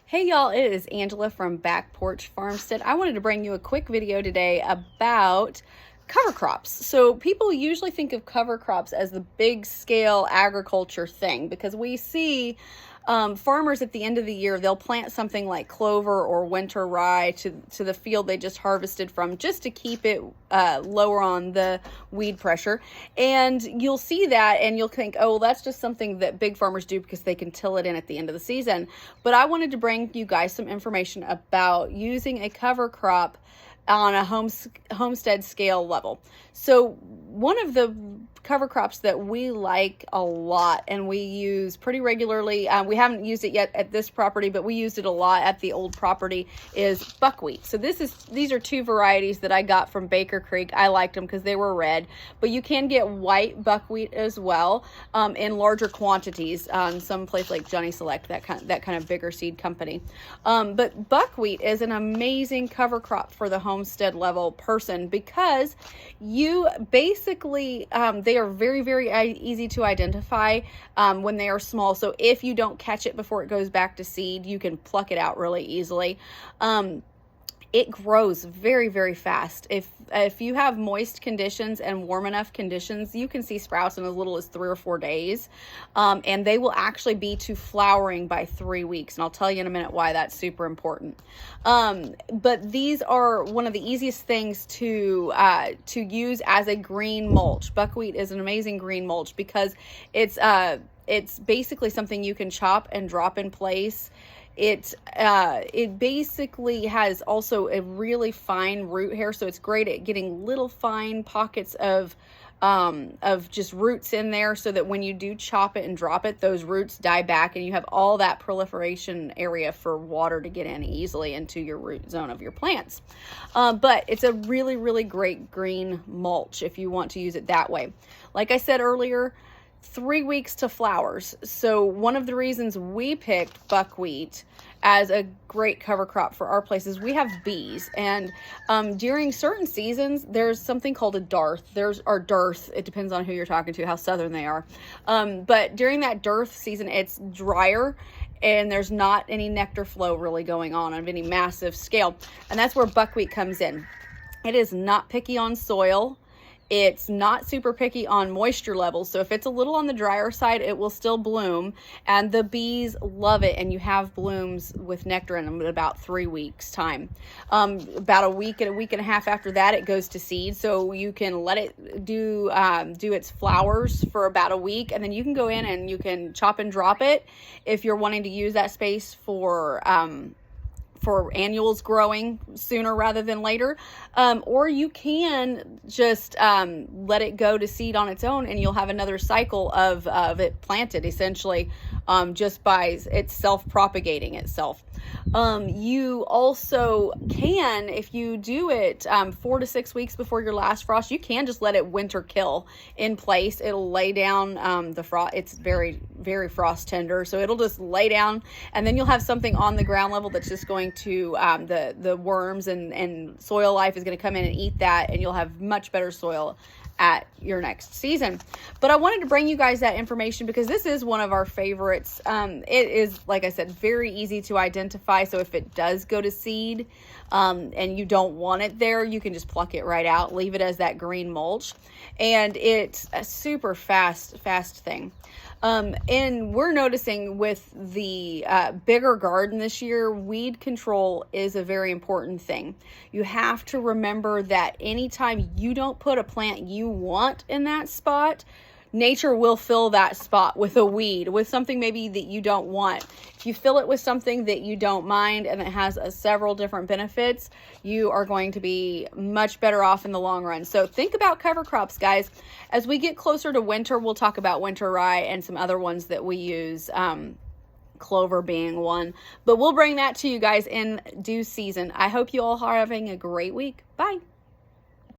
Hey y'all, it is Angela from Porch Farmstead. I wanted to bring you a quick video today about cover crops. So people usually think of cover crops as the big scale agriculture thing because we see farmers at the end of the year, they'll plant something like clover or winter rye to the field they just harvested from, just to keep it lower on the weed pressure. And you'll see that and you'll think, oh, well, that's just something that big farmers do because they can till it in at the end of the season. But I wanted to bring you guys some information about using a cover crop on a homestead scale level. So one of the cover crops that we like a lot and we use pretty regularly, we haven't used it yet at this property, but we used it a lot at the old property, is buckwheat. So these are two varieties that I got from Baker Creek. I liked them because they were red, but you can get white buckwheat as well, in larger quantities, some place like Johnny Select, that kind of bigger seed company. But buckwheat is an amazing cover crop for the homestead level person because you basically, they are very, very easy to identify when they are small. So if you don't catch it before it goes back to seed, you can pluck it out really easily. It grows very, very fast. If you have moist conditions and warm enough conditions, you can see sprouts in as little as 3 or 4 days. And they will actually be to flowering by 3 weeks. And I'll tell you in a minute why that's super important. But these are one of the easiest things to use as a green mulch. Buckwheat is an amazing green mulch because it's basically something you can chop and drop in place. It basically has also a really fine root hair, so it's great at getting little fine pockets of just roots in there, so that when you do chop it and drop it, those roots die back and you have all that proliferation area for water to get in easily into your root zone of your plants. But it's a really, really great green mulch if you want to use it that way. Like I said earlier, 3 weeks to flowers. So one of the reasons we picked buckwheat as a great cover crop for our place is we have bees, and during certain seasons there's something called a dearth. It depends on who you're talking to, how southern they are. But during that dearth season, it's drier and there's not any nectar flow really going on any massive scale, and that's where buckwheat comes in. It is not picky on soil. It's not super picky on moisture levels. So if it's a little on the drier side, it will still bloom, and the bees love it. And you have blooms with nectar in them in about 3 weeks time. About a week and a half after that, it goes to seed. So you can let it do its flowers for about a week, and then you can go in and you can chop and drop it if you're wanting to use that space for annuals growing sooner rather than later, or you can just let it go to seed on its own, and you'll have another cycle of it planted, essentially, just by itself propagating itself. You also can, if you do it 4 to 6 weeks before your last frost, you can just let it winter kill in place. It'll lay down the frost. It's very, very frost tender, so it'll just lay down, and then you'll have something on the ground level that's just going to the worms and soil life is going to come in and eat that, and you'll have much better soil at your next season. But I wanted to bring you guys that information because this is one of our favorites. It is, like I said, very easy to identify. So if it does go to seed and you don't want it there, you can just pluck it right out, leave it as that green mulch, and it's a super fast thing. And we're noticing with the bigger garden this year, weed control is a very important thing. You have to remember that anytime you don't put a plant you want in that spot, nature will fill that spot with a weed, with something maybe that you don't want. If you fill it with something that you don't mind and it has several different benefits, you are going to be much better off in the long run. So think about cover crops, guys. As we get closer to winter, we'll talk about winter rye and some other ones that we use, clover being one. But we'll bring that to you guys in due season. I hope you all are having a great week. Bye.